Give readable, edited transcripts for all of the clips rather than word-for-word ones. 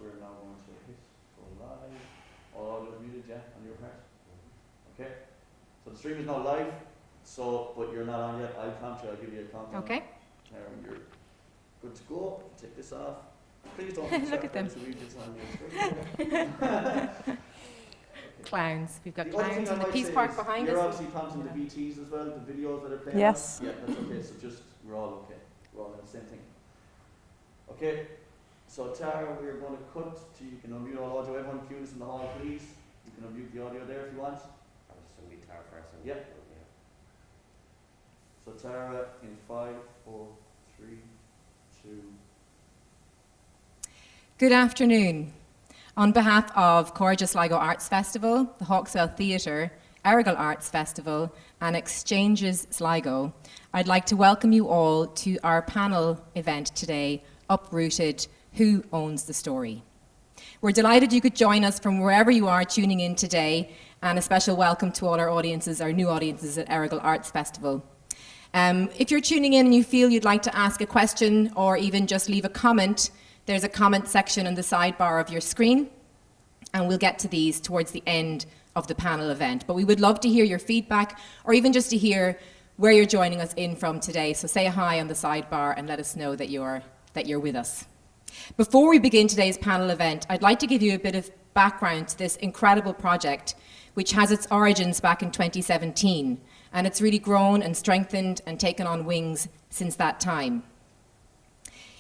we're now going to hit go live. All audio muted, yeah, on your part. Okay. So the stream is now live. So, but you're not on yet. I'll count you. I'll give you a countdown. Okay. You're good to go. Take this off. Please don't look at them. Clowns. We've got clowns and the Peace Park behind us. You're obviously counting the VTs as well, the videos that are playing. Yes. Yeah, that's okay. So just we're all okay. We're all in the same thing. Okay. So Tara, we're going to cut to, you can unmute all audio. Everyone queuing us in the hall, please. You can unmute the audio there if you want. I'll just unmute Tara first. Yeah. So Tara, in 5, 4, 3, 2. Good afternoon. On behalf of Cairde Sligo Arts Festival, the Hawkswell Theatre, Earagail Arts Festival and Exchanges Sligo, I'd like to welcome you all to our panel event today, Uprooted, Who Owns the Story? We're delighted you could join us from wherever you are tuning in today, and a special welcome to all our audiences, our new audiences at Earagail Arts Festival. If you're tuning in and you feel you'd like to ask a question or even just leave a comment, there's a comment section on the sidebar of your screen, and we'll get to these towards the end of the panel event. But we would love to hear your feedback, or even just to hear where you're joining us in from today. So say hi on the sidebar and let us know that you're with us. Before we begin today's panel event, I'd like to give you a bit of background to this incredible project, which has its origins back in 2017, and it's really grown and strengthened and taken on wings since that time.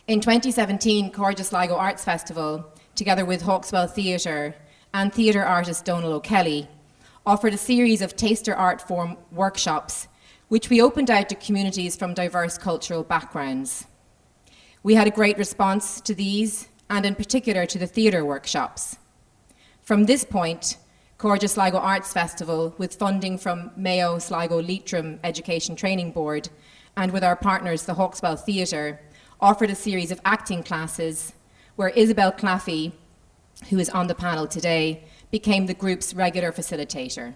In 2017, Cairde Sligo Arts Festival, together with Hawkswell Theatre and theatre artist Donal O'Kelly, offered a series of taster art form workshops, which we opened out to communities from diverse cultural backgrounds. We had a great response to these, and in particular to the theatre workshops. From this point, Cairde Sligo Arts Festival, with funding from Mayo Sligo Leitrim Education Training Board, and with our partners, the Hawkswell Theatre, offered a series of acting classes where Isabel Claffey, who is on the panel today, became the group's regular facilitator.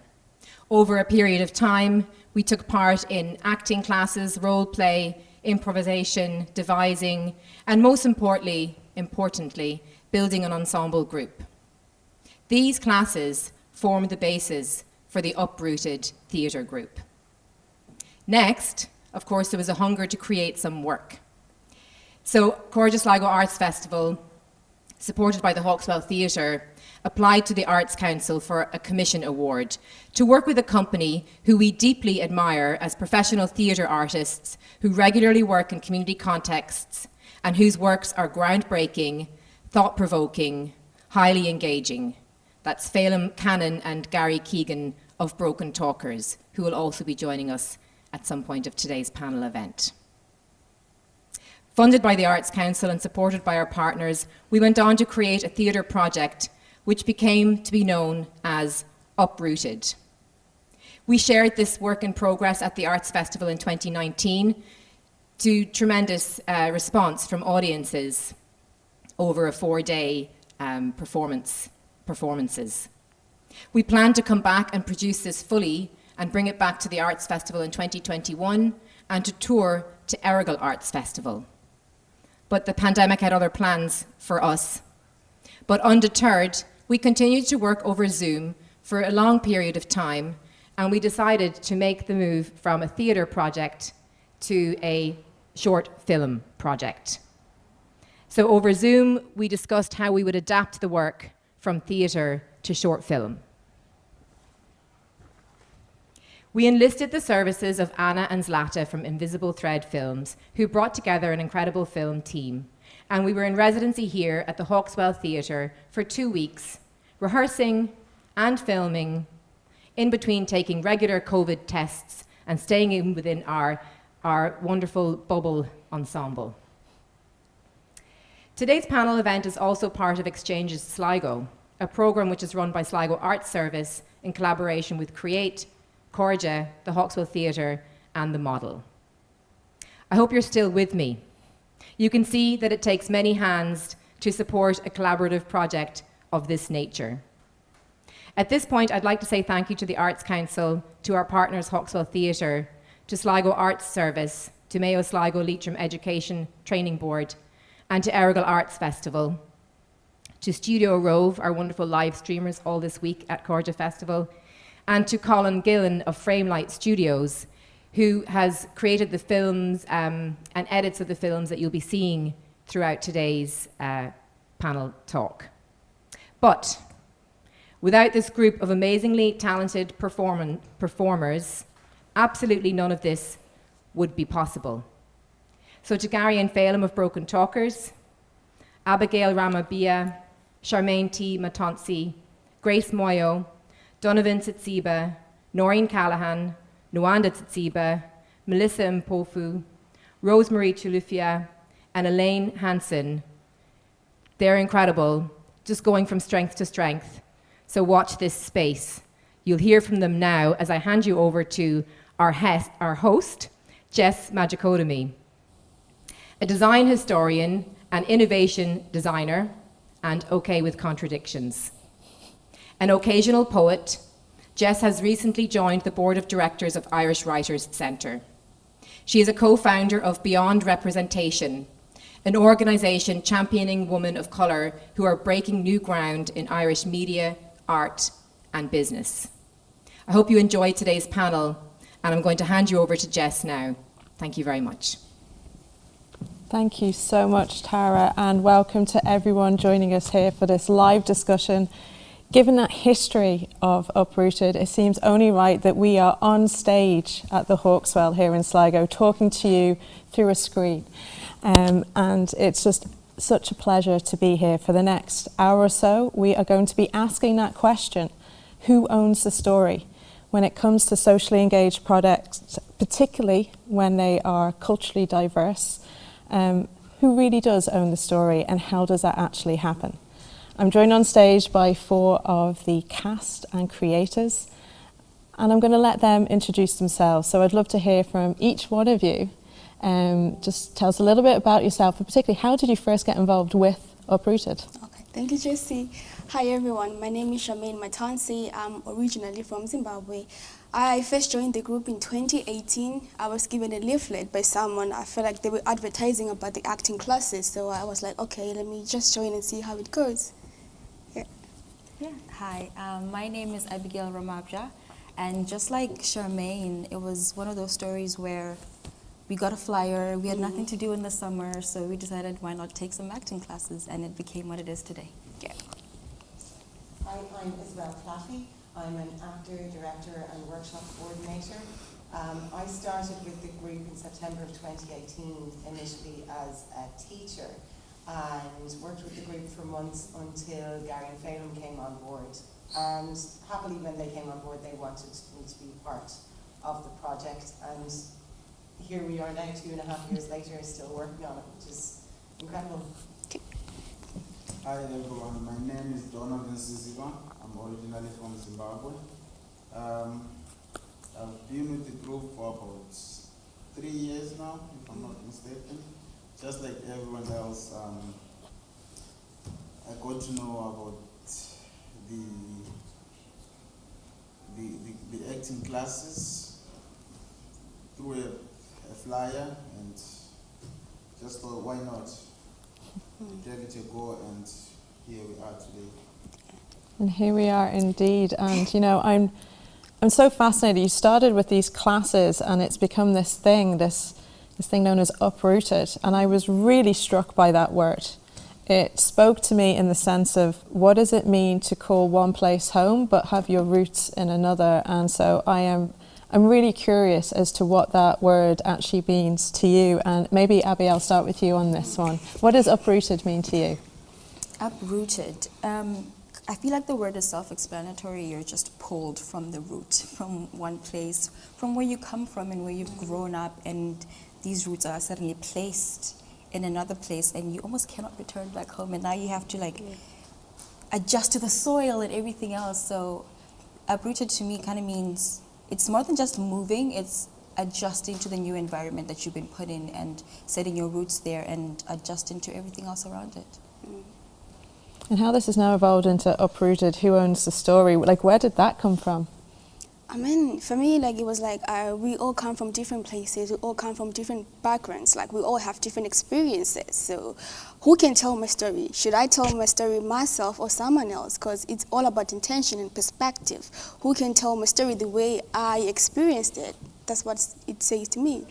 Over a period of time, we took part in acting classes, role play, improvisation, devising, and most importantly, building an ensemble group. These classes formed the basis for the Uprooted theatre group. Next, of course, there was a hunger to create some work. So Cairde Sligo Arts Festival, supported by the Hawkswell Theatre, applied to the Arts Council for a commission award to work with a company who we deeply admire as professional theatre artists who regularly work in community contexts and whose works are groundbreaking, thought-provoking, highly engaging. That's Feidlim Cannon and Gary Keegan of Brokentalkers, who will also be joining us at some point of today's panel event. Funded by the Arts Council and supported by our partners, we went on to create a theatre project which became to be known as Uprooted. We shared this work in progress at the Arts Festival in 2019 to tremendous response from audiences over a 4-day performances. We plan to come back and produce this fully and bring it back to the Arts Festival in 2021 and to tour to Earagail Arts Festival. But the pandemic had other plans for us. But undeterred, we continued to work over Zoom for a long period of time, and we decided to make the move from a theatre project to a short film project. So over Zoom, we discussed how we would adapt the work from theatre to short film. We enlisted the services of Anna and Zlata from Invisible Thread Films, who brought together an incredible film team. And we were in residency here at the Hawkswell Theatre for 2 weeks, rehearsing and filming, in between taking regular COVID tests and staying in within our wonderful bubble ensemble. Today's panel event is also part of Exchanges Sligo, a programme which is run by Sligo Arts Service in collaboration with Create, Cairde, the Hawkswell Theatre and The Model. I hope you're still with me. You can see that it takes many hands to support a collaborative project of this nature. At this point, I'd like to say thank you to the Arts Council, to our partners Hawkswell Theatre, to Sligo Arts Service, to Mayo Sligo Leitrim Education Training Board, and to Earagail Arts Festival, to Studio Rove, our wonderful live streamers all this week at Cairde Festival, and to Colin Gillen of Framelight Studios, who has created the films and edits of the films that you'll be seeing throughout today's panel talk. But without this group of amazingly talented performers, absolutely none of this would be possible. So to Gary and Feidlim of Brokentalkers, Abigail Ramaabya, Charmaine T Matonsi, Grace Moyo, Donovan Siziba, Noreen Callaghan, Nokwanda Siziba, Melissa Mpofu, Rosemary Chilufya, and Elaine Hanson. They're incredible, just going from strength to strength. So watch this space. You'll hear from them now as I hand you over to our host, Jess Majekodunmi, a design historian, an innovation designer, and okay with contradictions. An occasional poet, Jess has recently joined the board of directors of Irish Writers Centre. She is a co-founder of Beyond Representation, an organisation championing women of colour who are breaking new ground in Irish media, art, and business. I hope you enjoyed today's panel, and I'm going to hand you over to Jess now. Thank you very much. Thank you so much, Tara, and welcome to everyone joining us here for this live discussion. Given that history of Uprooted, it seems only right that we are on stage at the Hawkswell here in Sligo, talking to you through a screen. And it's just such a pleasure to be here. For the next hour or so, we are going to be asking that question: who owns the story? When it comes to socially engaged products, particularly when they are culturally diverse, who really does own the story, and how does that actually happen? I'm joined on stage by 4 of the cast and creators, and I'm going to let them introduce themselves. So I'd love to hear from each one of you. Just tell us a little bit about yourself, and particularly how did you first get involved with Uprooted? Okay, thank you, Jessie. Hi everyone, my name is Charmaine Matonsi. I'm originally from Zimbabwe. I first joined the group in 2018. I was given a leaflet by someone. I felt like they were advertising about the acting classes, so I was like, okay, let me just join and see how it goes. Yeah. Hi, my name is Abigail Ramaabya, and just like Charmaine, it was one of those stories where we got a flyer, we had nothing to do in the summer, so we decided why not take some acting classes, and it became what it is today. Yeah. Hi, I'm Isabel Claffey. I'm an actor, director, and workshop coordinator. I started with the group in September of 2018, initially as a teacher, and worked with the group for months until Gary and Feidlim came on board. And happily, when they came on board, they wanted me to be part of the project. And here we are now, 2.5 years later, still working on it, which is incredible. Hi everyone, my name is Donovan Siziba. I'm originally from Zimbabwe. I've been with the group for about 3 years now, if I'm not mistaken. Just like everyone else, I got to know about the acting classes through a flyer, and just thought, why not? Give it a go, and here we are today. And here we are indeed. And you know, I'm so fascinated. You started with these classes, and it's become this thing known as Uprooted. And I was really struck by that word. It spoke to me in the sense of, what does it mean to call one place home but have your roots in another? And so I'm really curious as to what that word actually means to you. And maybe, Abby, I'll start with you on this one. What does Uprooted mean to you? Uprooted. I feel like the word is self-explanatory. You're just pulled from the root, from one place, from where you come from and where you've grown up, and these roots are suddenly placed in another place, and you almost cannot return back home, and now you have to adjust to the soil and everything else. So uprooted to me kind of means it's more than just moving, it's adjusting to the new environment that you've been put in and setting your roots there and adjusting to everything else around it. And how this has now evolved into Uprooted, who owns the story? Like, where did that come from? I mean, for me, like, it was like we all come from different places, we all come from different backgrounds, like we all have different experiences. So who can tell my story? Should I tell my story myself or someone else? Because it's all about intention and perspective. Who can tell my story the way I experienced it? That's what it says to me,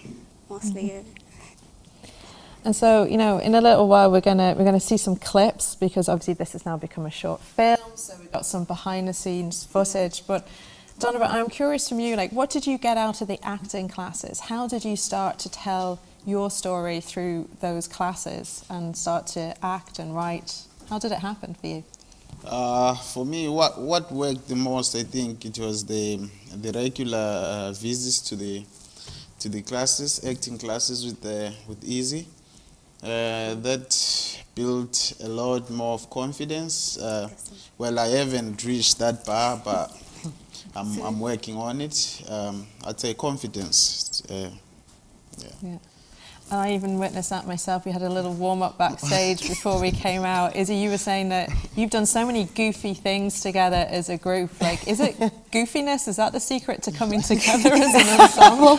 mostly. Mm-hmm. And so, you know, in a little while we're gonna see some clips, because obviously this has now become a short film, so we've got some behind the scenes footage. But Donovan, I'm curious from you, like, what did you get out of the acting classes? How did you start to tell your story through those classes and start to act and write? How did it happen for you? For me, what worked the most, I think it was the regular visits to the classes, acting classes with Easy. That built a lot more of confidence. Well, I haven't reached that bar, but I'm working on it. I'd say confidence. Yeah. And I even witnessed that myself. We had a little warm-up backstage before we came out. Izzy, you were saying that you've done so many goofy things together as a group. Like, is it goofiness? Is that the secret to coming together as an ensemble?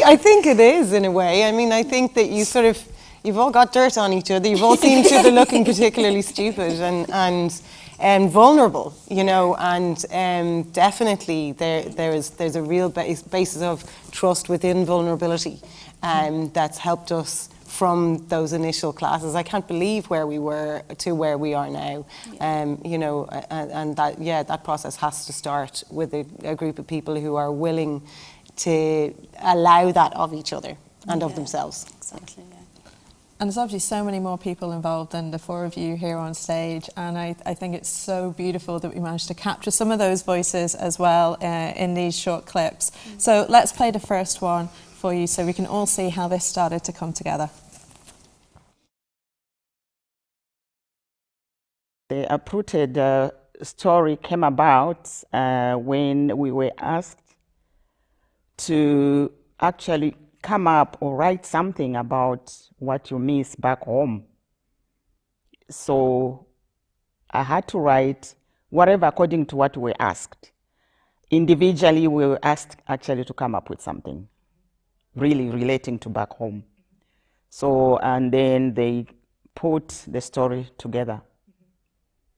I think it is, in a way. I mean, I think that you've all got dirt on each other. You've all seen each other looking particularly stupid and vulnerable, you know. And definitely there's a real basis of trust within vulnerability. That's helped us from those initial classes. I can't believe where we were to where we are now. You know, and that process has to start with a group of people who are willing to allow that of each other and of themselves. Exactly, yeah. And there's obviously so many more people involved than the four of you here on stage, and I think it's so beautiful that we managed to capture some of those voices as well in these short clips. So let's play the first one for you so we can all see how this started to come together. The Uprooted story came about when we were asked to actually come up or write something about what you miss back home. So I had to write whatever according to what we were asked. Individually, we were asked actually to come up with something really relating to back home. So, and then they put the story together.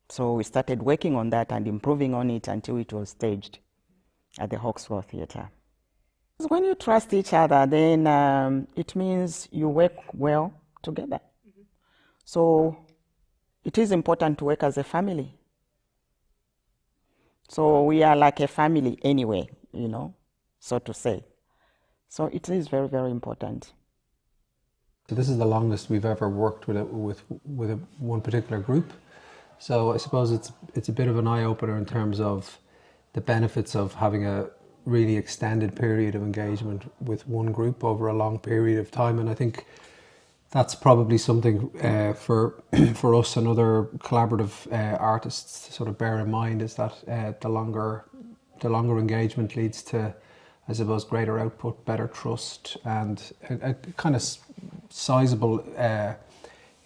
So we started working on that and improving on it until it was staged at the Hawkswell Theatre. When you trust each other, then it means you work well together. So it is important to work as a family. So we are like a family anyway, you know, so to say. So it is very, very important. So this is the longest we've ever worked with one particular group. So I suppose it's a bit of an eye-opener in terms of the benefits of having a really extended period of engagement with one group over a long period of time. And I think that's probably something for us and other collaborative artists to sort of bear in mind, is that the longer engagement leads to, I suppose, greater output, better trust, and a kind of sizable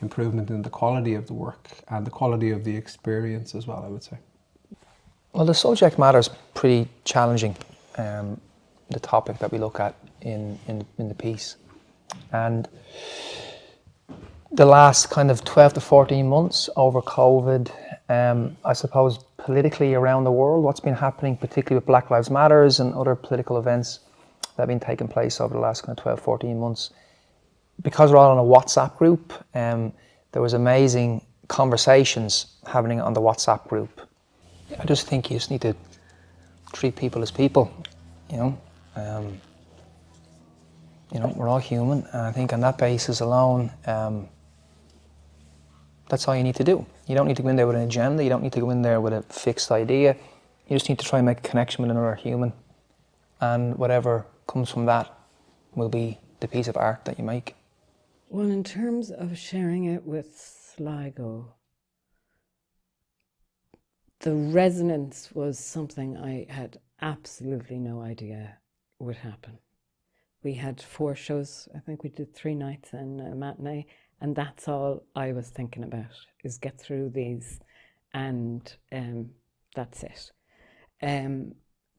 improvement in the quality of the work and the quality of the experience as well, I would say. Well, the subject matter is pretty challenging, the topic that we look at in the piece. And the last kind of 12 to 14 months over COVID, I suppose politically around the world, what's been happening, particularly with Black Lives Matters and other political events that have been taking place over the last kind of 12, 14 months. Because we're all in a WhatsApp group, there was amazing conversations happening on the WhatsApp group. I just think you just need to treat people as people, you know. You know, we're all human, and I think on that basis alone, that's all you need to do. You don't need to go in there with an agenda, you don't need to go in there with a fixed idea. You just need to try and make a connection with another human, and whatever comes from that will be the piece of art that you make. Well, in terms of sharing it with Sligo, the resonance was something I had absolutely no idea would happen. We had 4 shows, I think we did 3 nights and a matinee, and that's all I was thinking about, is get through these, and that's it.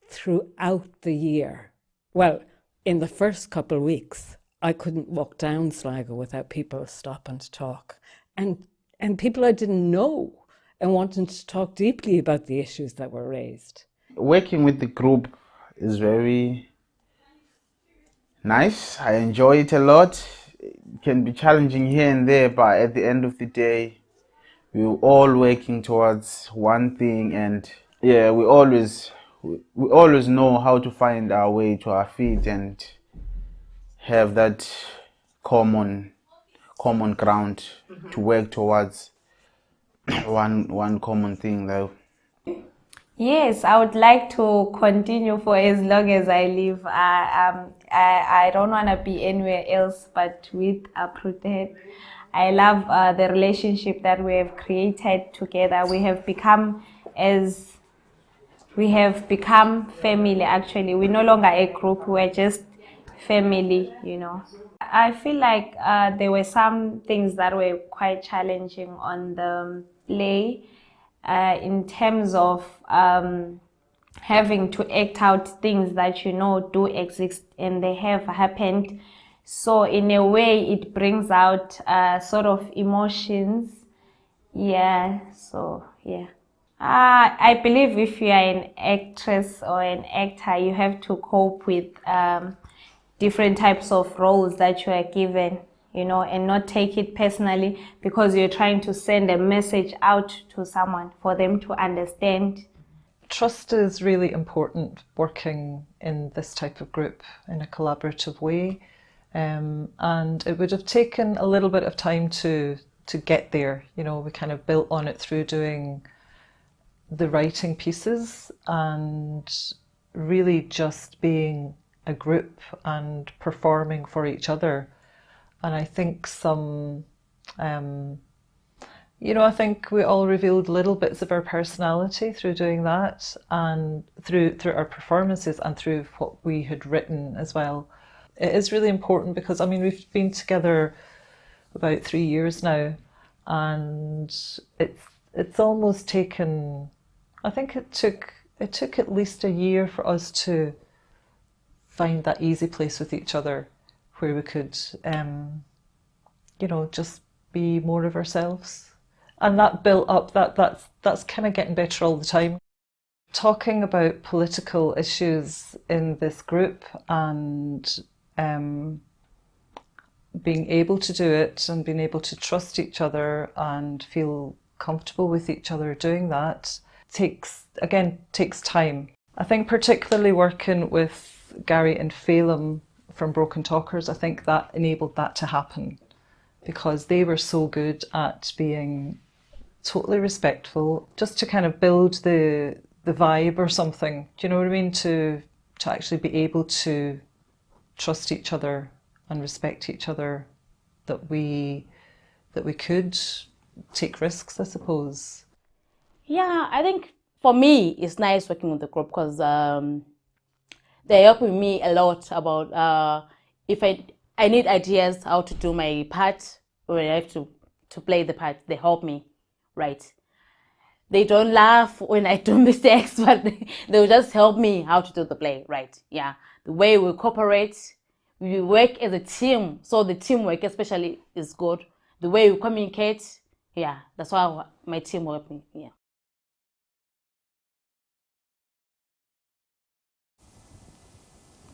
throughout the year. Well, in the first couple of weeks, I couldn't walk down Sligo without people stopping to talk. And people I didn't know and wanting to talk deeply about the issues that were raised. Working with the group is very nice. I enjoy it a lot. It can be challenging here and there, but at the end of the day, we're all working towards one thing, and yeah, we always know how to find our way to our feet and have that common ground to work towards one common thing though. Yes, I would like to continue for as long as I live. I don't want to be anywhere else but with Uprooted. I love the relationship that we have created together. We have become family actually. We're no longer a group, we're just family, you know. I feel like there were some things that were quite challenging on the play. In terms of having to act out things that you know do exist and they have happened. So in a way it brings out sort of emotions. Yeah, so yeah. I believe if you are an actress or an actor, you have to cope with different types of roles that you are given, you know, and not take it personally because you're trying to send a message out to someone for them to understand. Trust is really important working in this type of group in a collaborative way, and it would have taken a little bit of time to get there. You know, we kind of built on it through doing the writing pieces and really just being a group and performing for each other. And I think I think we all revealed little bits of our personality through doing that, and through our performances and through what we had written as well. It is really important because, I mean, we've been together about 3 years now, and it's almost taken, I think it took at least a year for us to find that easy place with each other where we could, just be more of ourselves. And that built up, that's kind of getting better all the time. Talking about political issues in this group and being able to do it and being able to trust each other and feel comfortable with each other doing that takes time. I think particularly working with Gary and Feidlim from Brokentalkers, I think that enabled that to happen because they were so good at being totally respectful, just to kind of build the vibe or something. Do you know what I mean? To actually be able to trust each other and respect each other, that we could take risks, I suppose. Yeah, I think for me it's nice working with the group because they help me a lot about if I need ideas how to do my part, when I have to play the part, they help me, right? They don't laugh when I do mistakes, but they'll just help me how to do the play, right? Yeah, the way we cooperate, we work as a team, so the teamwork especially is good. The way we communicate, yeah, that's why my team helped me, yeah.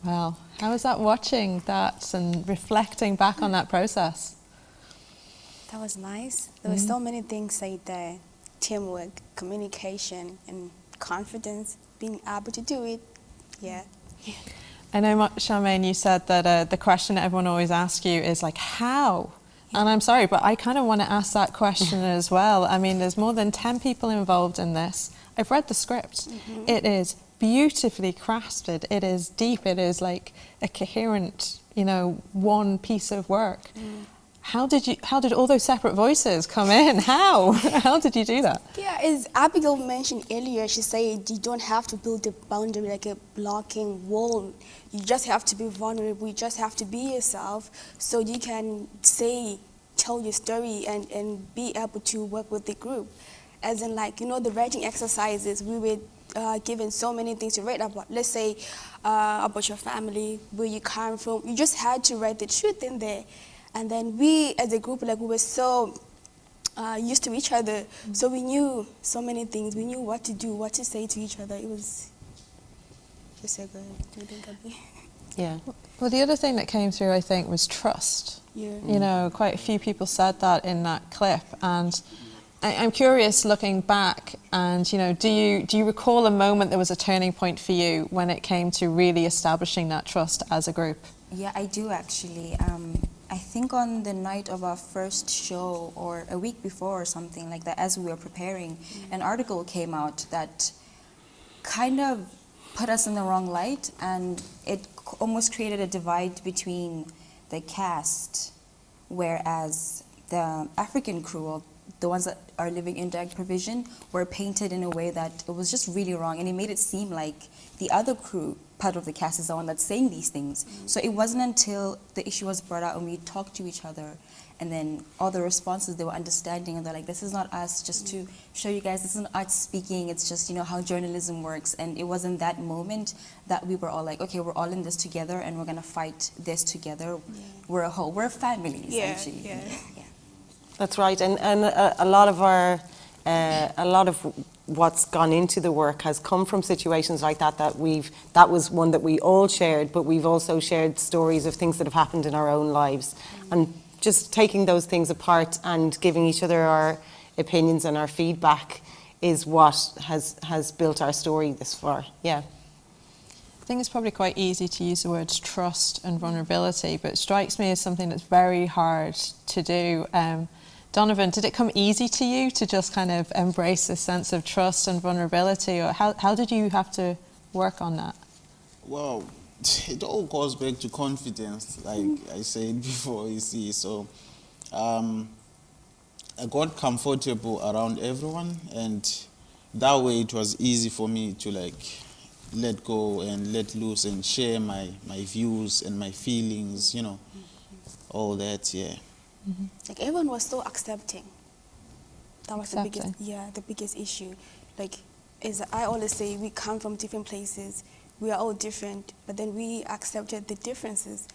Well, how was that watching that and reflecting back on that process? That was nice. There were so many things like that. Teamwork, communication, and confidence, being able to do it. Yeah. I know, Charmaine, you said that the question that everyone always asks you is like, how? And I'm sorry, but I kind of want to ask that question as well. I mean, there's more than 10 people involved in this. I've read the script. It is beautifully crafted. It is deep. It is like a coherent, one piece of work. How did all those separate voices come in? How did you do that? Yeah, as Abigail mentioned earlier, she said you don't have to build a boundary like a blocking wall. You just have to be vulnerable. You just have to be yourself so you can tell your story and be able to work with the group. as in like, you know, the writing exercises, we were given so many things to write about. Let's say about your family, where you come from. You just had to write the truth in there. And then we, as a group, like we were so used to each other, so we knew so many things. We knew what to do, what to say to each other. It was just so good. Do you think, Abby? Yeah. Well, the other thing that came through, I think, was trust. Yeah. You know, quite a few people said that in that clip, and I'm curious, looking back, and you know, do you recall a moment that was a turning point for you when it came to really establishing that trust as a group? Yeah, I do actually. I think on the night of our first show, or a week before or something like that, as we were preparing, an article came out that kind of put us in the wrong light, and it almost created a divide between the cast, whereas the African crew, or the ones that are living in direct provision, were painted in a way that it was just really wrong, and it made it seem like the other crew, part of the cast, is the one that's saying these things. So it wasn't until the issue was brought out and we talked to each other, and then all the responses, they were understanding, and they're like, this is not us, just to show you guys, this isn't us speaking, it's just, you know, how journalism works. And it was in that moment that we were all like, okay, we're all in this together, and we're gonna fight this together. We're a whole, we're a family, essentially. Yeah. That's right, and a lot of what's gone into the work has come from situations like that. That was one that we all shared, but we've also shared stories of things that have happened in our own lives, and just taking those things apart and giving each other our opinions and our feedback is what has built our story this far. Yeah. I think it's probably quite easy to use the words trust and vulnerability, but it strikes me as something that's very hard to do. Donovan, did it come easy to you to just kind of embrace this sense of trust and vulnerability, or how did you have to work on that? Well, it all goes back to confidence, like I said before, you see. So I got comfortable around everyone, and that way it was easy for me to like let go and let loose and share my views and my feelings, you know, all that, yeah. Like everyone was so accepting. That was the biggest issue. Like, as I always say, we come from different places. We are all different, but then we accepted the differences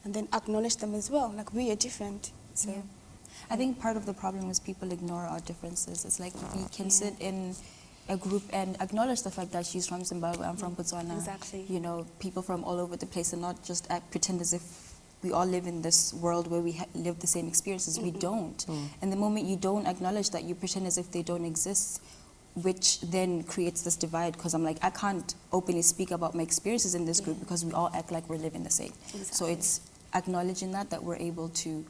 and then acknowledged them as well. Like, we are different. So, yeah. I think part of the problem is people ignore our differences. It's like we can sit in a group and acknowledge the fact that she's from Zimbabwe, I'm from Botswana. Exactly. You know, people from all over the place, and not just pretend as if we all live in this world where we live the same experiences. We don't. And the moment you don't acknowledge that, you pretend as if they don't exist, which then creates this divide, because I'm like, I can't openly speak about my experiences in this group because we all act like we're living the same. Exactly. So it's acknowledging that we're able to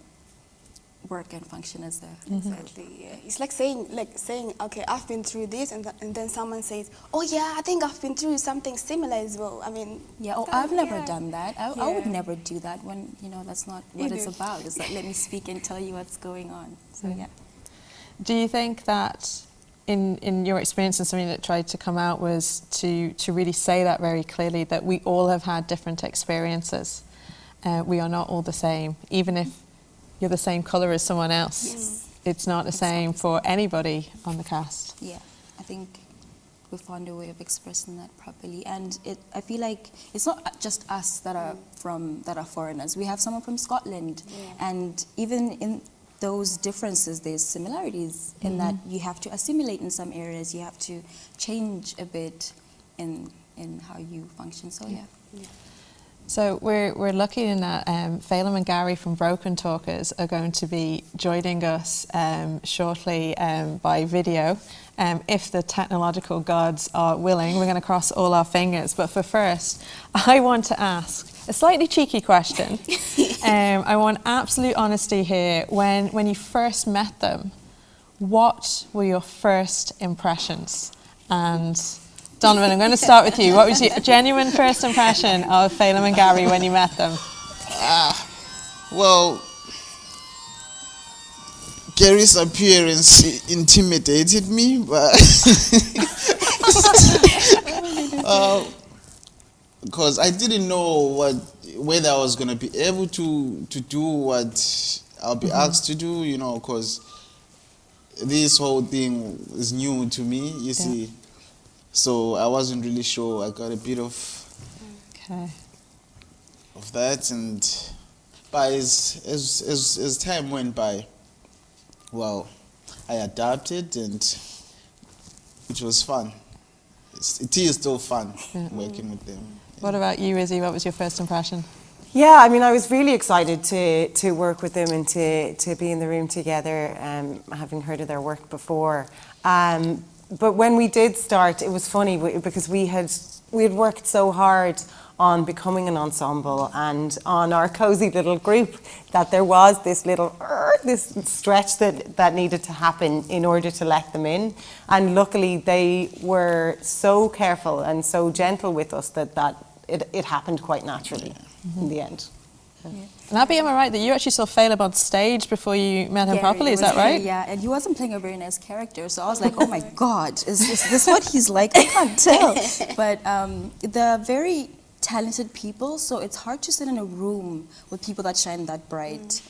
work and function as a Exactly, yeah. It's like saying, okay, I've been through this, and then someone says, oh yeah, I think I've been through something similar as well. I mean, yeah, I've never done that. I would never do that when, you know, that's not what it's about. It's like, let me speak and tell you what's going on. So yeah. Do you think that in your experience, and something that tried to come out was to really say that very clearly, that we all have had different experiences. We are not all the same, even if you're the same colour as someone else. Yes. It's not the same for anybody on the cast. Yeah, I think we found a way of expressing that properly, and I feel like it's not just us that are foreigners. We have someone from Scotland, and even in those differences, there's similarities in that you have to assimilate in some areas, you have to change a bit in how you function. So yeah. So we're lucky in that Feidlim and Gary from Brokentalkers are going to be joining us shortly by video. If the technological gods are willing, we're going to cross all our fingers. But for first, I want to ask a slightly cheeky question. I want absolute honesty here. When you first met them, what were your first impressions? And Donovan, I'm going to start with you. What was your genuine first impression of Feidlim and Gary when you met them? Well, Gary's appearance intimidated me, but because I didn't know whether I was going to be able to do what I'll be asked to do, you know, because this whole thing is new to me, you see. So I wasn't really sure. I got a bit of that, but as time went by, well, I adapted and it was fun. It is still fun working with them. What about you, Izzy? What was your first impression? Yeah, I mean, I was really excited to work with them and to be in the room together, having heard of their work before. But when we did start, it was funny because we had worked so hard on becoming an ensemble and on our cozy little group that there was this little this stretch that needed to happen in order to let them in. And luckily they were so careful and so gentle with us that it happened quite naturally in the end. And Abby, am I right that you actually saw Feidlim on stage before you met him properly? Is that right? Yeah, and he wasn't playing a very nice character, so I was like, oh my God, is this what he's like? I can't tell. But they're very talented people, so it's hard to sit in a room with people that shine that bright.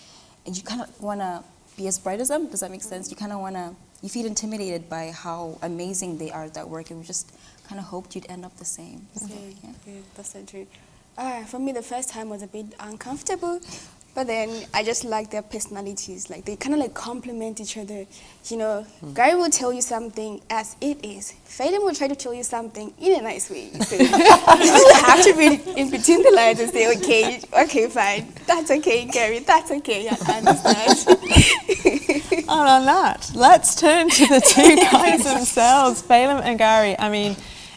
And you kind of want to be as bright as them. Does that make sense? You kind of want to, you feel intimidated by how amazing they are at that work, and we just kind of hoped you'd end up the same. So, that's so true. For me, the first time was a bit uncomfortable, but then I just like their personalities. Like they kind of like complement each other. You know, Gary will tell you something as it is. Feidlim will try to tell you something in a nice way. So you have to read in between the lines and say, okay, fine, that's okay, Gary, that's okay, I understand. And on that, let's turn to the two guys themselves, Feidlim and Gary. I mean,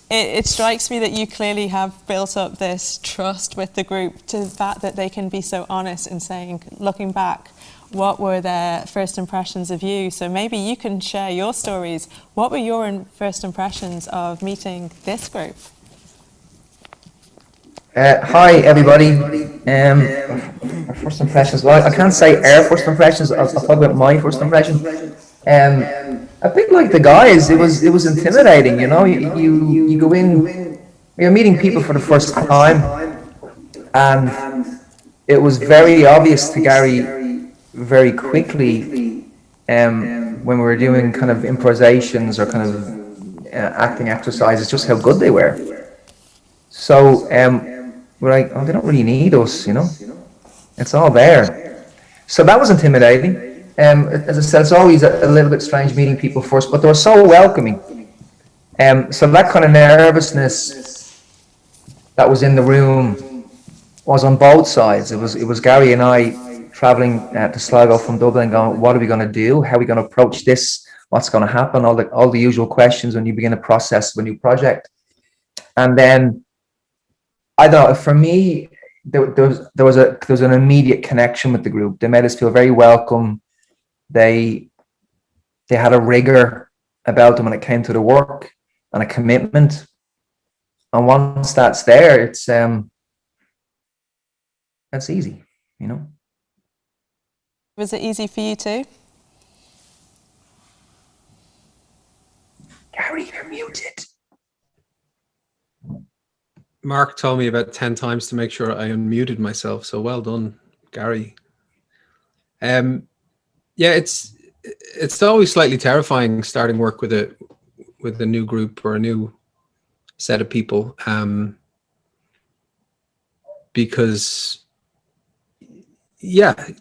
it strikes me that you clearly have built up this trust with the group to the fact that they can be so honest in saying, looking back, what were their first impressions of you? So maybe you can share your stories. What were your first impressions of meeting this group? Hi everybody. Our first impressions, well, I can't say our first impressions, I'll talk about my first impression. A bit like the guys, it was intimidating, you know. You go in, you're meeting people for the first time, and it was very obvious to Gary very quickly when we were doing kind of improvisations or kind of acting exercises, just how good they were. So we're like, oh, they don't really need us, you know. It's all there. So that was intimidating. As I said, it's always a little bit strange meeting people first, but they were so welcoming. So that kind of nervousness that was in the room was on both sides. It was Gary and I traveling to Sligo from Dublin, going, what are we going to do? How are we going to approach this? What's going to happen? All the usual questions when you begin a process of a new project. And then, I don't know, for me, there was an immediate connection with the group. They made us feel very welcome. They had a rigor about them when it came to the work and a commitment. And once that's there, it's easy, you know. Was it easy for you too? Gary, you're muted. Mark told me about 10 times to make sure I unmuted myself, so well done, Gary. Yeah, it's always slightly terrifying starting work with a new group or a new set of people, because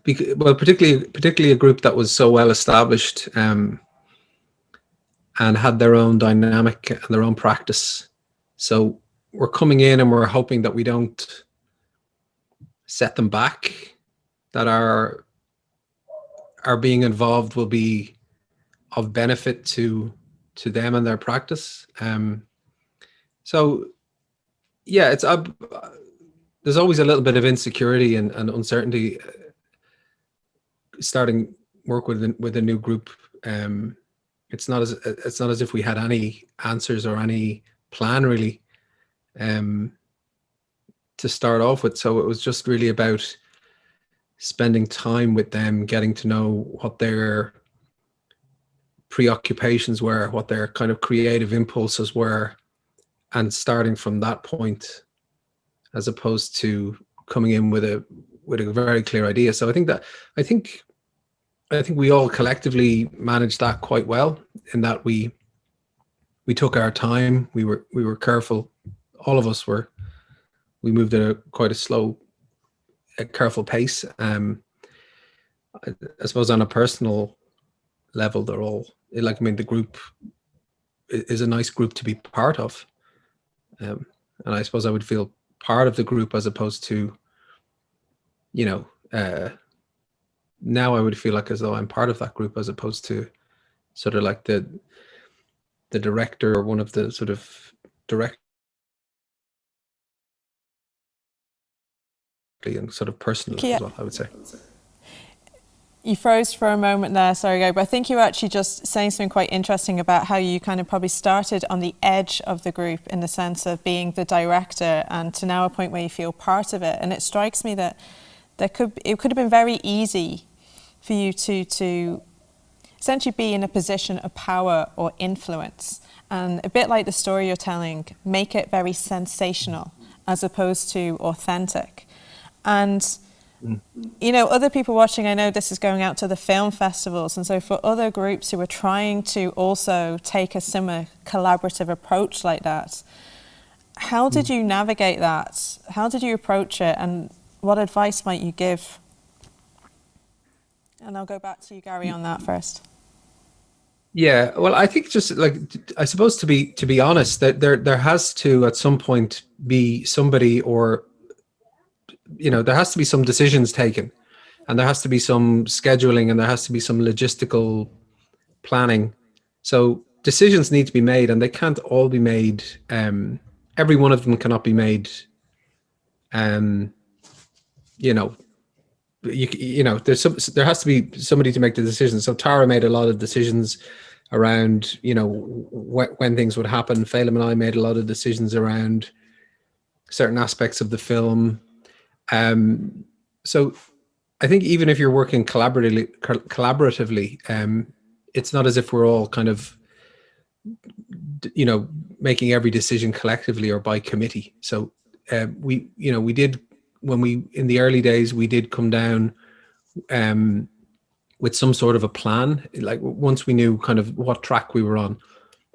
particularly a group that was so well established and had their own dynamic and their own practice. So we're coming in and we're hoping that we don't set them back, that our being involved will be of benefit to them and their practice. So yeah, there's always a little bit of insecurity and uncertainty starting work with a new group. It's not as if we had any answers or any plan really to start off with. So it was just really about spending time with them, getting to know what their preoccupations were, what their kind of creative impulses were, and starting from that point, as opposed to coming in with a very clear idea. So I think I think we all collectively managed that quite well, in that we took our time. We were careful. All of us were. We moved at quite a slow, careful pace. I suppose on a personal level, they're all like. I mean, the group is a nice group to be part of, and I suppose I would feel part of the group as opposed to, now I would feel like as though I'm part of that group as opposed to sort of like the director or one of the sort of direct and sort of personal as well, I would say. You froze for a moment there, sorry, Guy, but I think you were actually just saying something quite interesting about how you kind of probably started on the edge of the group in the sense of being the director, and to now a point where you feel part of it. And it strikes me that it could have been very easy for you to essentially be in a position of power or influence, and a bit like the story you're telling, make it very sensational as opposed to authentic. And other people watching, I know this is going out to the film festivals, and so for other groups who are trying to also take a similar collaborative approach like that, how did you navigate that? How did you approach it, and what advice might you give? And I'll go back to you, Gary, on that first. Yeah, well, I think just like, I suppose to be honest, that there has to at some point be somebody, or there has to be some decisions taken, and there has to be some scheduling, and there has to be some logistical planning. So decisions need to be made, and they can't all be made. Every one of them cannot be made. There has to be somebody to make the decisions. So Tara made a lot of decisions around, when things would happen. Feidlim and I made a lot of decisions around certain aspects of the film. So I think even if you're working collaboratively, it's not as if we're all kind of, making every decision collectively or by committee. So we did, in the early days, we did come down with some sort of a plan. Like once we knew kind of what track we were on,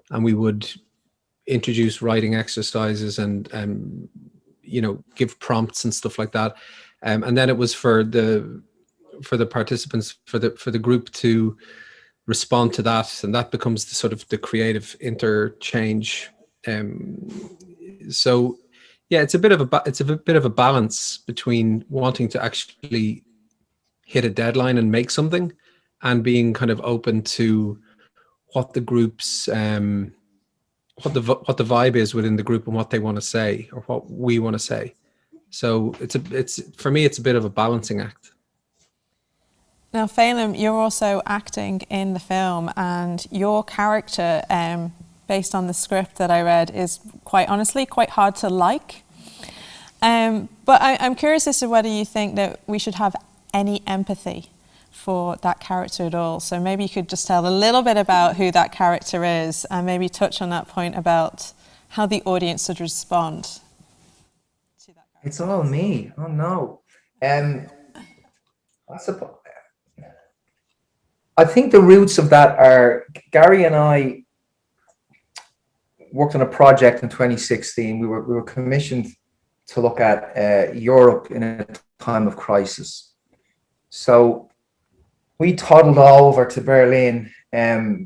and we would introduce writing exercises and give prompts and stuff like that. And then it was for the participants, for the group to respond to that, and that becomes the sort of the creative interchange. So yeah, it's a bit of a balance between wanting to actually hit a deadline and make something, and being kind of open to what the group's what the vibe is within the group, and what they want to say, or what we want to say. So for me, it's a bit of a balancing act. Now, Feidlim, you're also acting in the film, and your character, based on the script that I read, is quite honestly quite hard to like. But I'm curious as to whether you think that we should have any empathy for that character at all. So maybe you could just tell a little bit about who that character is, and maybe touch on that point about how the audience would respond to that character. It's all me. Oh no. I think the roots of that are, Gary and I worked on a project in 2016. We were commissioned to look at Europe in a time of crisis. So we toddled all over to Berlin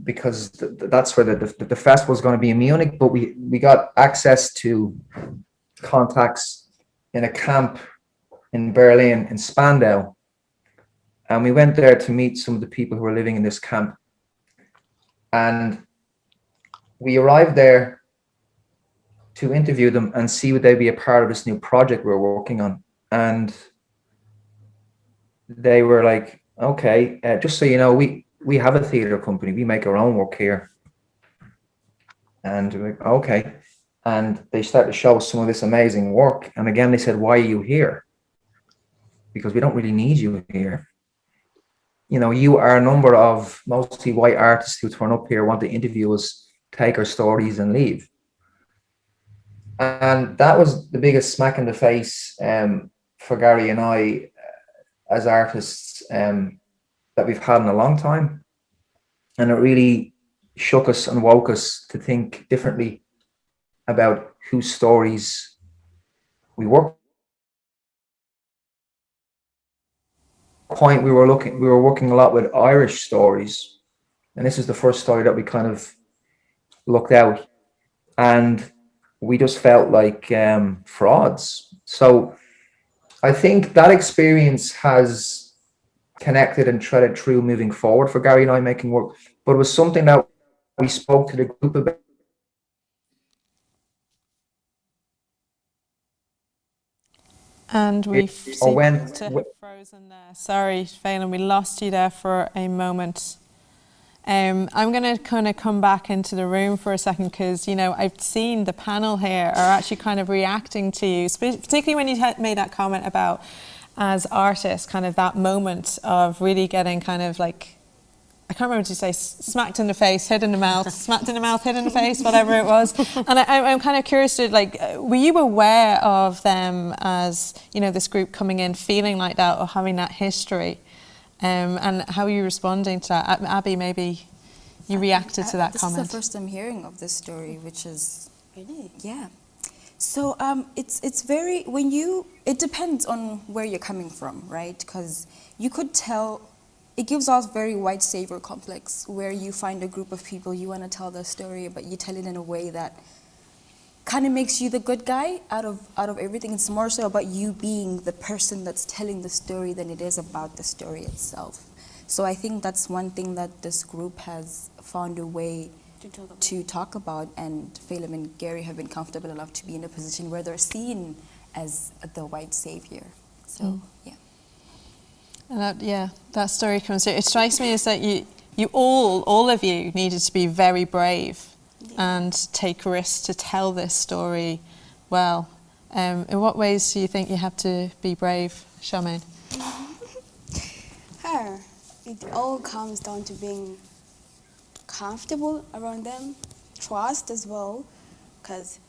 because that's where the festival was going to be in Munich, but we got access to contacts in a camp in Berlin, in Spandau. And we went there to meet some of the people who were living in this camp. And we arrived there to interview them and see would they be a part of this new project we were working on. And they were like, okay, just so you know, we have a theatre company. We make our own work here. And we're like, okay. And they started to show us some of this amazing work. And again, they said, why are you here? Because we don't really need you here. You are a number of mostly white artists who turn up here, want to interview us, take our stories and leave. And that was the biggest smack in the face for Gary and I as artists, that we've had in a long time. And it really shook us and woke us to think differently about whose stories we work. Point we were working a lot with Irish stories, and this is the first story that we kind of looked out, and we just felt like frauds. So I think that experience has connected and threaded through moving forward for Gary and I making work, but it was something that we spoke to the group about. And we Or when have frozen there. Sorry, Feidlim, we lost you there for a moment. I'm going to kind of come back into the room for a second because, you know, I've seen the panel here are actually kind of reacting to you, particularly when you made that comment about, as artists, kind of that moment of really getting kind of like, I can't remember what you say, smacked in the face, hit in the mouth, smacked in the mouth, hit in the face, whatever it was. And I'm kind of curious to, like, were you aware of them as, you know, this group coming in feeling like that or having that history? And how are you responding to that? Abby, maybe you reacted to that comment. This is the first I'm hearing of this story, which is, really? Yeah. So it's very, it depends on where you're coming from, right? Because you could tell, it gives off very white savior complex, where you find a group of people, you want to tell their story, but you tell it in a way that kind of makes you the good guy out of everything. It's more so about you being the person that's telling the story than it is about the story itself. So I think that's one thing that this group has found a way to talk about, and Feidlim and Gary have been comfortable enough to be in a position where they're seen as the white savior. So, yeah. And that story comes through. It strikes me as that you all of you needed to be very brave and take risks to tell this story well. In what ways do you think you have to be brave, Charmaine? It all comes down to being comfortable around them, trust as well, because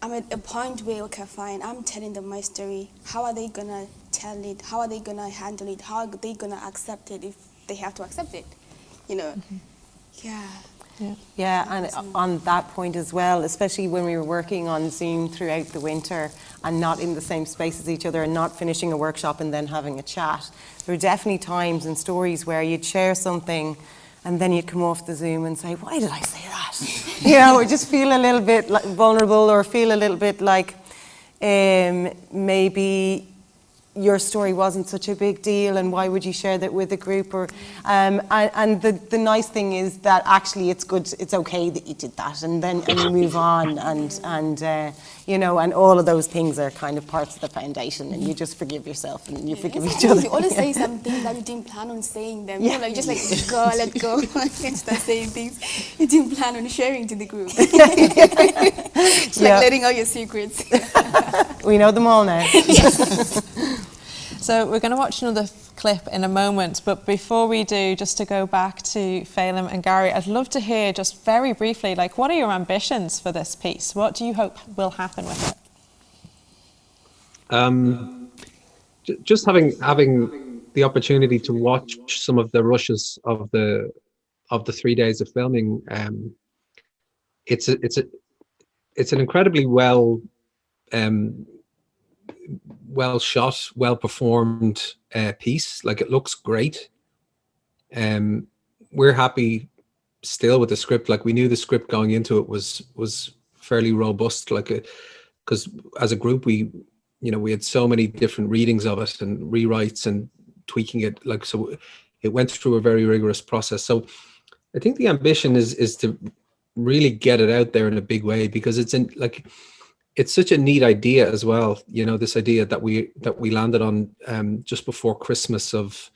I'm at a point where, okay, fine, I'm telling them my story. How are they gonna tell it? How are they gonna handle it? How are they gonna accept it if they have to accept it? You know? Yeah, and on that point as well, especially when we were working on Zoom throughout the winter and not in the same space as each other and not finishing a workshop and then having a chat, there were definitely times and stories where you'd share something and then you'd come off the Zoom and say, why did I say that? You know, or just feel a little bit vulnerable, or feel a little bit like maybe your story wasn't such a big deal and why would you share that with a group? Or and the nice thing is that actually it's good, it's okay that you did that, and then you move on, and you know, and all of those things are kind of parts of the foundation, and you just forgive yourself and you forgive each other. You always say some things that you didn't plan on saying them. You know, like just like let go and start saying things you didn't plan on sharing to the group. It's like letting out your secrets. We know them all now. So we're going to watch another clip in a moment, but before we do, just to go back to Feidlim and Gary, I'd love to hear just very briefly, like, what are your ambitions for this piece? What do you hope will happen with it? Just having the opportunity to watch some of the rushes of the 3 days of filming, it's an incredibly well shot, well performed piece. Like, it looks great. We're happy still with the script. Like, we knew the script going into it was fairly robust. Like, because as a group we had so many different readings of it and rewrites and tweaking it. Like, so it went through a very rigorous process. So I think the ambition is to really get it out there in a big way, because it's such a neat idea as well, you know, this idea that we landed on just before Christmas, of,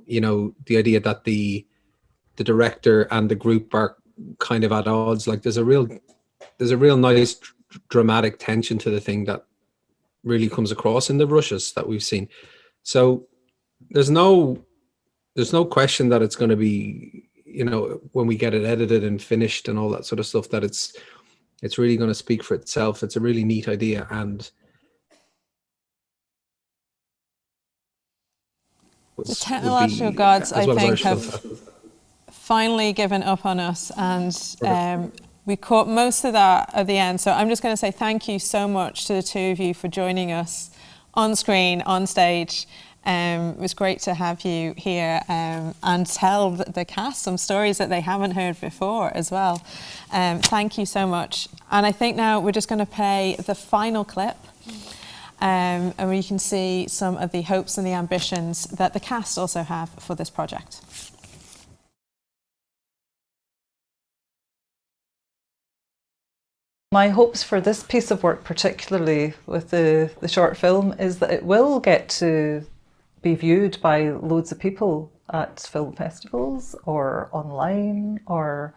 you know, the idea that the director and the group are kind of at odds. Like, there's a real nice dramatic tension to the thing that really comes across in the rushes that we've seen. So there's no question that it's going to be, you know, when we get it edited and finished and all that sort of stuff, that it's really going to speak for itself. It's a really neat idea, and The technological gods, I think, have finally given up on us, and we caught most of that at the end. So I'm just going to say thank you so much to the two of you for joining us on screen, on stage. It was great to have you here and tell the cast some stories that they haven't heard before as well. Thank you so much. And I think now we're just going to play the final clip, and we can see some of the hopes and the ambitions that the cast also have for this project. My hopes for this piece of work, particularly with the short film, is that it will get to be viewed by loads of people at film festivals or online or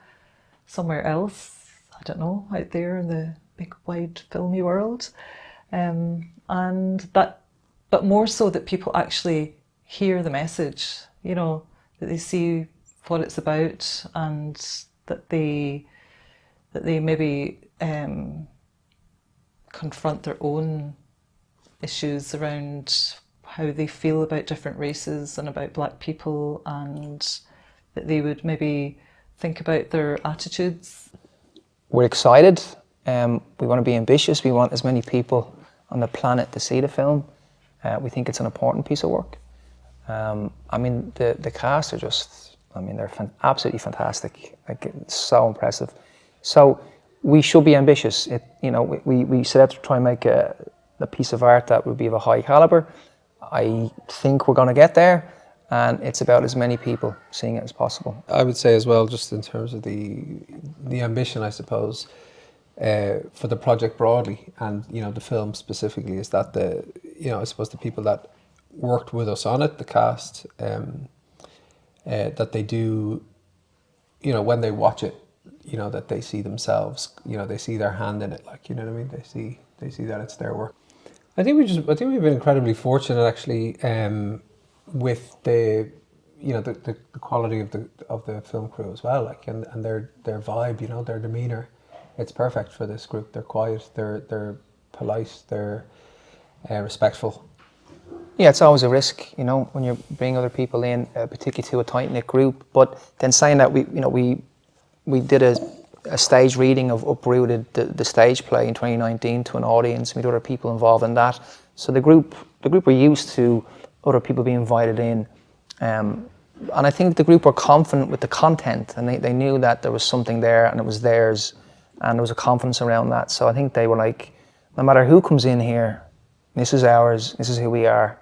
somewhere else, I don't know, out there in the big wide filmy world. But more so that people actually hear the message, you know, that they see what it's about, and that they maybe confront their own issues around how they feel about different races and about black people, and that they would maybe think about their attitudes. We're excited. We want to be ambitious. We want as many people on the planet to see the film. We think it's an important piece of work. I mean, the cast are just, I mean, they're absolutely fantastic. Like, it's so impressive. So we should be ambitious. You know, we set out to try and make a piece of art that would be of a high caliber. I think we're going to get there, and it's about as many people seeing it as possible. I would say as well, just in terms of the ambition, I suppose, for the project broadly, and you know, the film specifically, is that I suppose the people that worked with us on it, the cast, that they do, you know, when they watch it, you know, that they see themselves, you know, they see their hand in it, like, you know what I mean? They see that it's their work. I think we've been incredibly fortunate, actually, with the quality of the film crew as well, like, and their vibe, you know, their demeanour. It's perfect for this group. They're quiet, they're polite, they're respectful. Yeah, it's always a risk, you know, when you bring other people in, particularly to a tight-knit group. But then saying that, we did a stage reading of Uprooted, the stage play in 2019 to an audience. We had other people involved in that. So the group were used to other people being invited in. And I think the group were confident with the content, and they knew that there was something there and it was theirs, and there was a confidence around that. So I think they were like, no matter who comes in here, this is ours, this is who we are,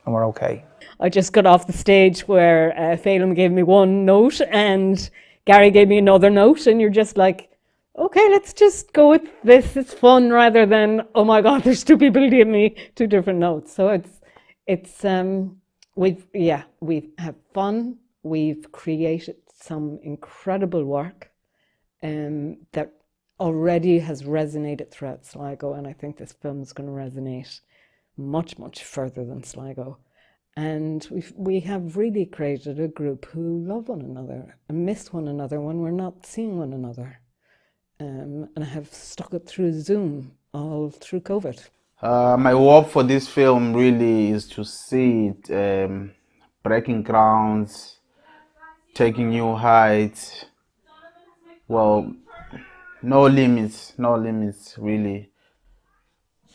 and we're okay. I just got off the stage where Feidlim gave me one note and Gary gave me another note, and you're just like, okay, let's just go with this. It's fun, rather than, oh my God, there's two people giving me two different notes. So we've had fun. We've created some incredible work that already has resonated throughout Sligo, and I think this film is going to resonate much, much further than Sligo. And we have really created a group who love one another and miss one another when we're not seeing one another, and have stuck it through Zoom all through COVID. My hope for this film really is to see it breaking grounds, taking new heights. Well, no limits, really.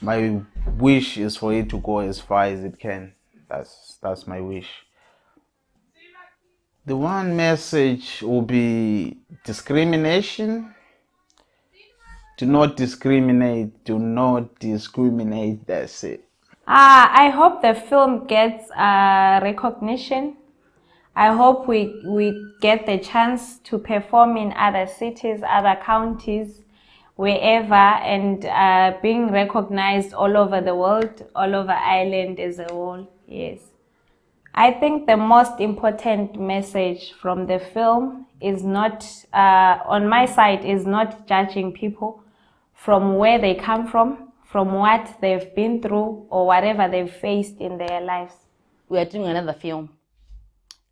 My wish is for it to go as far as it can. That's my wish. The one message will be discrimination. Do not discriminate. Do not discriminate. That's it. I hope the film gets recognition. I hope we get the chance to perform in other cities, other counties, wherever, and being recognized all over the world, all over Ireland as a whole. Yes. I think the most important message from the film is not, on my side, is not judging people from where they come from what they've been through, or whatever they've faced in their lives. We are doing another film.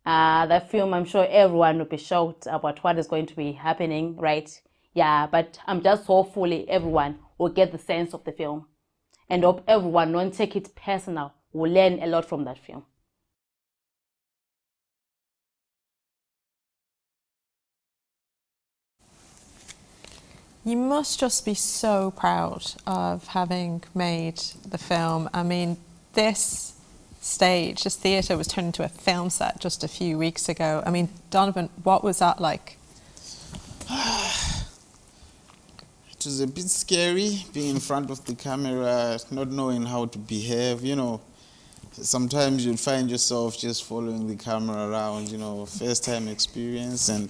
The film, I'm sure everyone will be shocked about what is going to be happening, right? Yeah, but I'm just hopefully everyone will get the sense of the film, and hope everyone won't take it personal, will learn a lot from that film. You must just be so proud of having made the film. I mean, this stage, this theatre was turned into a film set just a few weeks ago. I mean, Donovan, what was that like? It was a bit scary being in front of the camera, not knowing how to behave, you know. Sometimes you'd find yourself just following the camera around, you know, first time experience, and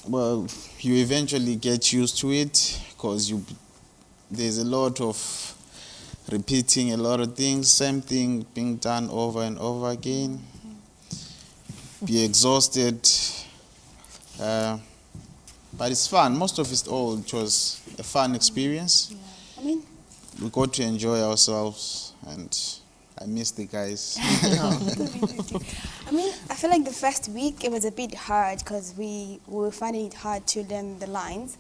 well, you eventually get used to it because there's a lot of repeating a lot of things, same thing being done over and over again. Be exhausted, but it's fun. Most of it all, it was a fun experience. I mean, we got to enjoy ourselves, and I miss the guys. I mean, I feel like the first week it was a bit hard because we were finding it hard to learn the lines.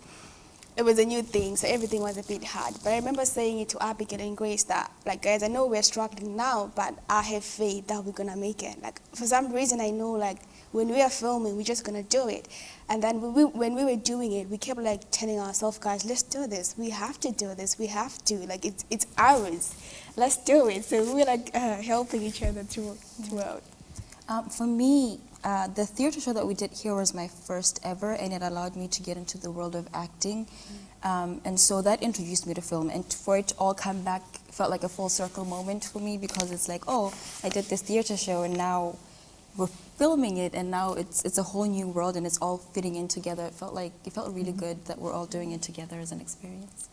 It was a new thing, so everything was a bit hard. But I remember saying it to Abigail and Grace that, like, guys, I know we're struggling now, but I have faith that we're gonna make it. Like, for some reason, I know, like, when we are filming, we're just gonna do it. And then when we were doing it, we kept like telling ourselves, guys, let's do this. We have to do this. We have to. Like, it's ours. Let's do it. So we were like helping each other throughout. For me, the theatre show that we did here was my first ever, and it allowed me to get into the world of acting. And so that introduced me to film, and for it to all come back felt like a full circle moment for me, because it's like, oh, I did this theatre show and now we're filming it, and now it's a whole new world and it's all fitting in together. It felt really good that we're all doing it together as an experience.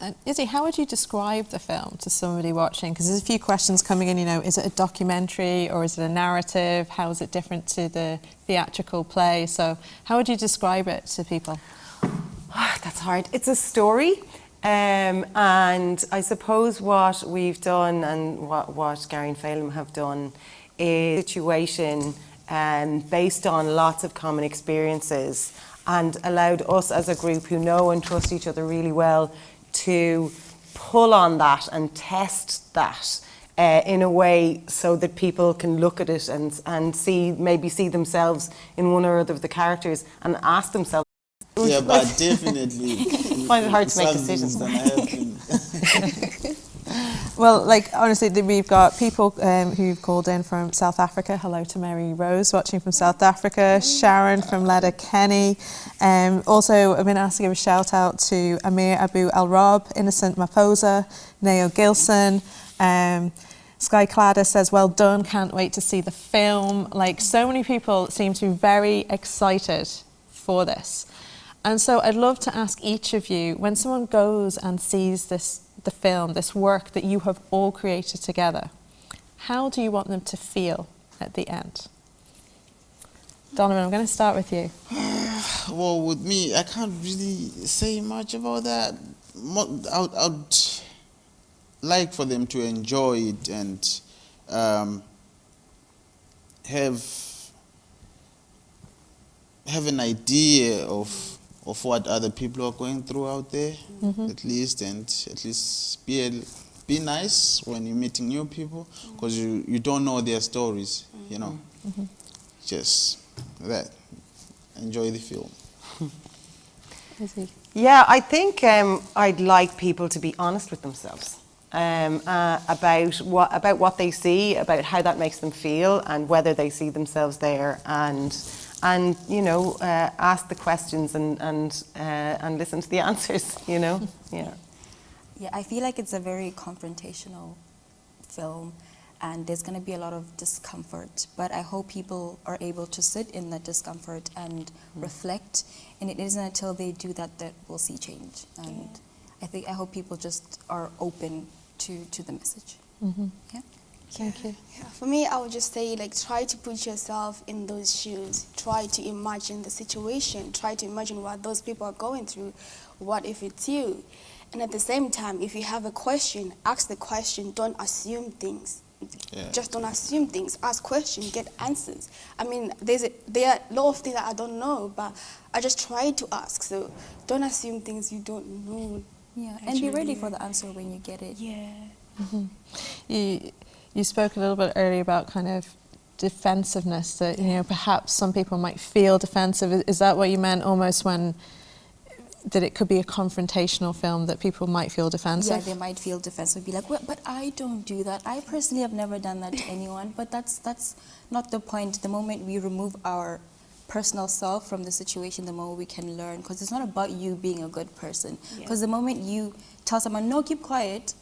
And Izzy, how would you describe the film to somebody watching? Because there's a few questions coming in, you know, is it a documentary or is it a narrative? How is it different to the theatrical play? So how would you describe it to people? That's hard. It's a story. And I suppose what we've done and what Gary and Feidlim have done is a situation based on lots of common experiences, and allowed us as a group who know and trust each other really well to pull on that and test that in a way so that people can look at it and maybe see themselves in one or other of the characters and ask themselves. Yeah, but definitely. Find it hard to make decisions. Well, like, honestly, we've got people who've called in from South Africa. Hello to Mary Rose, watching from South Africa. Sharon from Letterkenny. Also, I've been asked to give a shout out to Amir Abu Al-Rab, Innocent Maposa, Neo Gilson. Sky Cladder says, well done, can't wait to see the film. Like, so many people seem to be very excited for this. And so I'd love to ask each of you, when someone goes and sees the film, this work that you have all created together, how do you want them to feel at the end? Donovan, I'm going to start with you. Well, with me, I can't really say much about that. I'd like for them to enjoy it and have an idea of what other people are going through out there, at least be nice when you're meeting new people, because you don't know their stories, you know. Just that. Enjoy the film. Yeah, I think I'd like people to be honest with themselves about what they see, about how that makes them feel, and whether they see themselves there, and you know, ask the questions and listen to the answers, you know. Yeah, I feel like it's a very confrontational film, and there's going to be a lot of discomfort, but I hope people are able to sit in that discomfort and reflect, and it isn't until they do that we'll see change. And I hope people just are open to the message. Yeah. Thank you. Yeah, for me, I would just say, like, try to put yourself in those shoes. Try to imagine the situation. Try to imagine what those people are going through. What if it's you? And at the same time, if you have a question, ask the question. Don't assume things. Just don't assume things. Ask questions, get answers. I mean, there are a lot of things that I don't know, but I just try to ask. So don't assume things you don't know. Yeah, and be ready for the answer when you get it. Yeah. You spoke a little bit earlier about kind of defensiveness, that, you know, perhaps some people might feel defensive. Is that what you meant almost when that it could be a confrontational film, that people might feel defensive? Yeah, they might feel defensive, be like, well, but I don't do that. I personally have never done that to anyone, but that's not the point. The moment we remove our personal self from the situation, the more we can learn, because it's not about you being a good person. Because the moment you tell someone, no, keep quiet,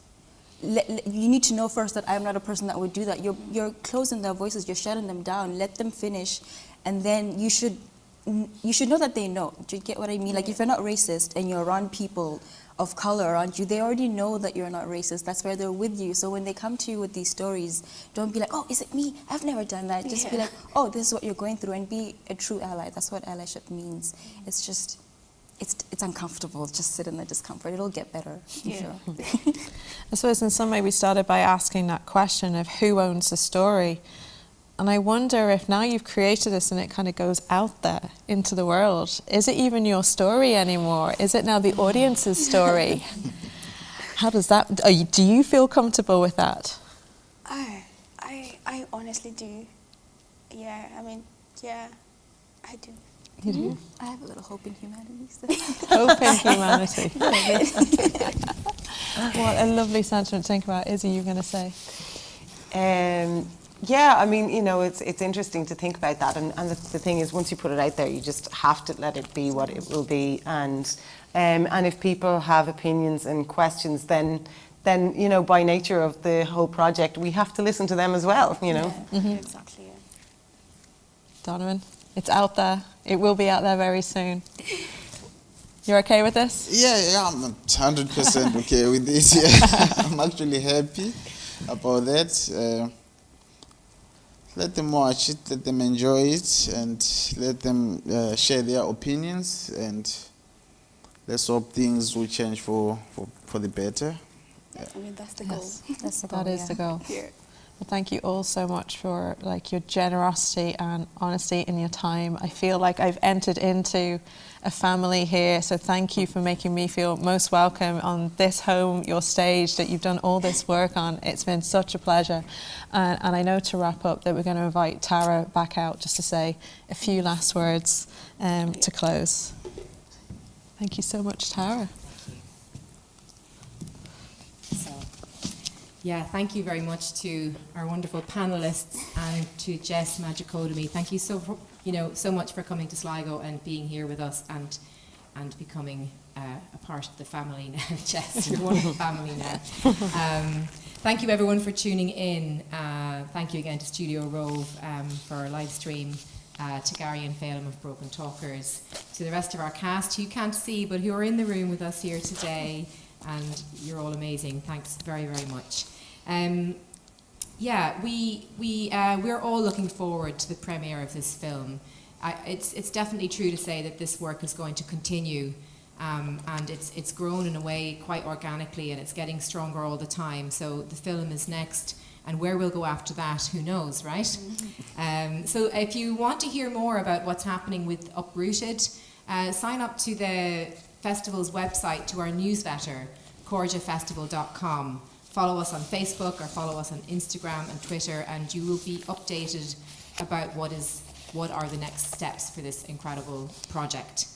you need to know first that I'm not a person that would do that. You're closing their voices, you're shutting them down, let them finish, and then you should know that they know. Do you get what I mean? Like, if you're not racist and you're around people of color around you, they already know that you're not racist. That's why they're with you. So when they come to you with these stories, don't be like, oh, is it me? I've never done that. Just be like, oh, this is what you're going through, and be a true ally. That's what allyship means. It's just, it's uncomfortable. Just sit in the discomfort. It'll get better, I'm sure. I suppose in some way we started by asking that question of who owns the story. And I wonder if now you've created this and it kind of goes out there into the world, is it even your story anymore? Is it now the audience's story? How does that, do you feel comfortable with that? I honestly do. Yeah, I mean, yeah, I do. You do? I have a little hope in humanity. So. Hope in humanity. What a lovely sentiment to think about. Izzy, you were going to say? Yeah, I mean, you know, it's interesting to think about that, and the thing is, once you put it out there, you just have to let it be what it will be, and if people have opinions and questions, then you know, by nature of the whole project, we have to listen to them as well, you know. Yeah, exactly. Yeah. Donovan, it's out there. It will be out there very soon. You're okay with this? Yeah, I'm 100% okay with this. Yeah. I'm actually happy about that. Let them watch it, let them enjoy it, and let them share their opinions, and let's hope things will change for the better. Yeah. I mean, that's the goal. That's the goal. That is the goal. Yeah. Well, thank you all so much for your generosity and honesty in your time. I feel like I've entered into a family here, so thank you for making me feel most welcome on this home, your stage that you've done all this work on. It's been such a pleasure. And I know to wrap up that we're going to invite Tara back out just to say a few last words to close. Thank you so much, Tara. Yeah, thank you very much to our wonderful panellists and to Jess, Majekodunmi. Thank you so much for coming to Sligo and being here with us and becoming a part of the family now. Jess, you're a wonderful family now. Thank you everyone for tuning in. Thank you again to Studio Rove for our live stream, to Gary and Feidlim of Brokentalkers, to the rest of our cast who you can't see but who are in the room with us here today. And you're all amazing. Thanks very, very much. We're all looking forward to the premiere of this film. It's definitely true to say that this work is going to continue, and it's grown in a way quite organically, and it's getting stronger all the time. So the film is next, and where we'll go after that, who knows, right? So if you want to hear more about what's happening with Uprooted, sign up to the festival's website, to our newsletter, cairdeFestival.com. Follow us on Facebook or follow us on Instagram and Twitter, and you will be updated about what are the next steps for this incredible project.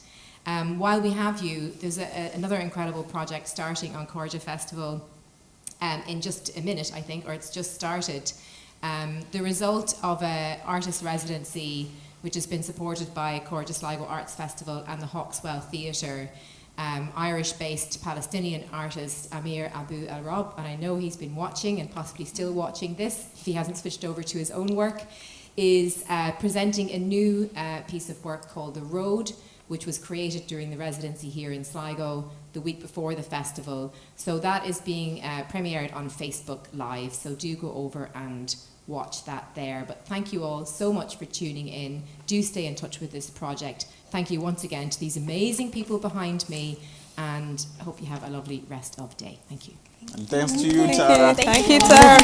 While we have you, there's another incredible project starting on Cairde Festival in just a minute, I think, or it's just started. The result of an artist residency which has been supported by Cairde Sligo Arts Festival and the Hawkswell Theatre. Irish-based Palestinian artist Amir Abu El-Rob, and I know he's been watching and possibly still watching this, if he hasn't switched over to his own work, is presenting a new piece of work called The Road, which was created during the residency here in Sligo the week before the festival. So that is being premiered on Facebook Live, so do go over and watch that there. But thank you all so much for tuning in. Do stay in touch with this project. Thank you once again to these amazing people behind me, and I hope you have a lovely rest of the day. Thank you. And thanks to you, Tara. Thank you, Tara.